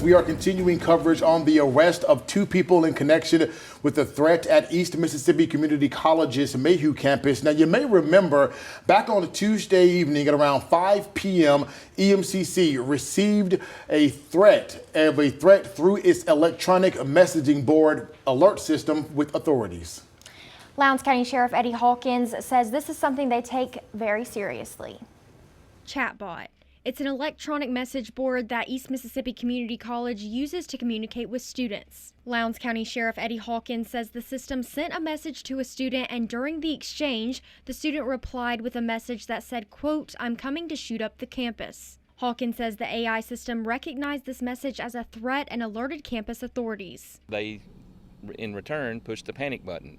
We are continuing coverage on the arrest of two people in connection with the threat at East Mississippi Community College's Mayhew campus. Now, you may remember back on a Tuesday evening at around 5 p.m., EMCC received a threat through its electronic messaging board alert system with authorities. Lowndes County Sheriff Eddie Hawkins says this is something they take very seriously. Chatbot. It's an electronic message board that East Mississippi Community College uses to communicate with students. Lowndes County Sheriff Eddie Hawkins says the system sent a message to a student, and during the exchange, the student replied with a message that said, quote, "I'm coming to shoot up the campus." Hawkins says the AI system recognized this message as a threat and alerted campus authorities. They, in return, pushed the panic button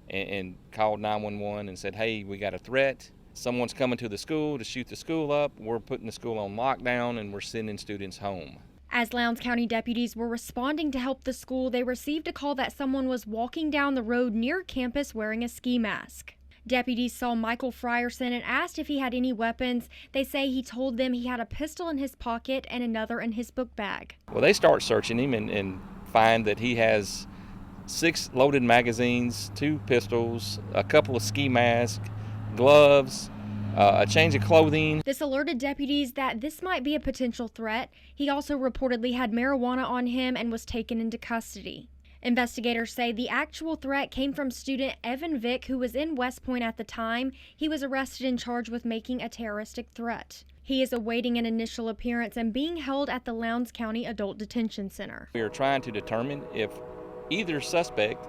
and called 911 and said, hey, we got a threat. Someone's coming to the school to shoot the school up. We're putting the school on lockdown and we're sending students home. As Lowndes County deputies were responding to help the school, they received a call that someone was walking down the road near campus wearing a ski mask. Deputies saw Michael Frierson and asked if he had any weapons. They say he told them he had a pistol in his pocket and another in his book bag. Well, they start searching him and find that he has 6 loaded magazines, 2 pistols, a couple of ski masks, gloves, a change of clothing. This alerted deputies that this might be a potential threat. He also reportedly had marijuana on him and was taken into custody. Investigators say the actual threat came from student Evan Vick, who was in West Point at the time. He was arrested and charged with making a terroristic threat. He is awaiting an initial appearance and being held at the Lowndes County Adult Detention Center. We are trying to determine if either suspect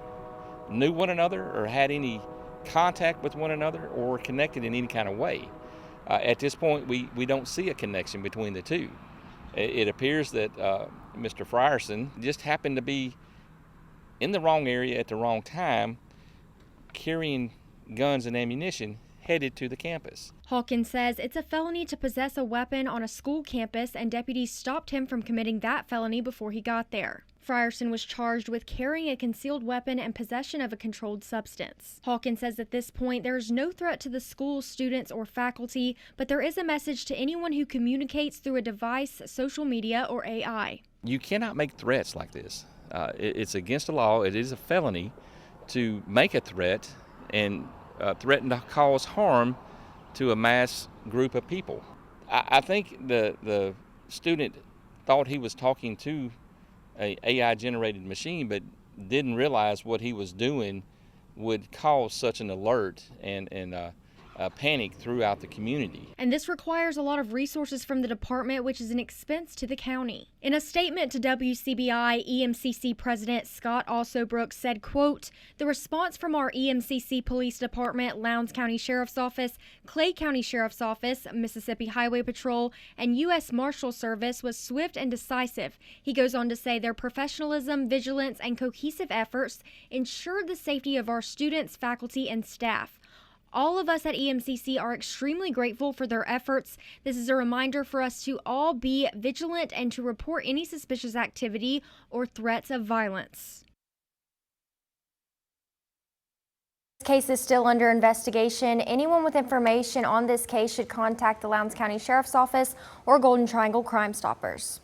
knew one another or had any contact with one another or connected in any kind of way. At this point, we don't see a connection between the two. It appears that Mr. Frierson just happened to be in the wrong area at the wrong time, carrying guns and ammunition headed to the campus. Hawkins says it's a felony to possess a weapon on a school campus, and deputies stopped him from committing that felony before he got there. Frierson was charged with carrying a concealed weapon and possession of a controlled substance. Hawkins says at this point there is no threat to the school, students, or faculty, but there is a message to anyone who communicates through a device, social media, or AI. You cannot make threats like this. It's against the law. It is a felony to make a threat and threaten to cause harm to a mass group of people. I think the student thought he was talking to an AI-generated machine, but didn't realize what he was doing would cause such an alert and panic throughout the community. And this requires a lot of resources from the department, which is an expense to the county. In a statement to WCBI, EMCC President Scott Alsobrooks said, quote, "The response from our EMCC Police Department, Lowndes County Sheriff's Office, Clay County Sheriff's Office, Mississippi Highway Patrol, and U.S. Marshal Service was swift and decisive." He goes on to say their professionalism, vigilance, and cohesive efforts ensured the safety of our students, faculty, and staff. All of us at EMCC are extremely grateful for their efforts. This is a reminder for us to all be vigilant and to report any suspicious activity or threats of violence. This case is still under investigation. Anyone with information on this case should contact the Lowndes County Sheriff's Office or Golden Triangle Crime Stoppers.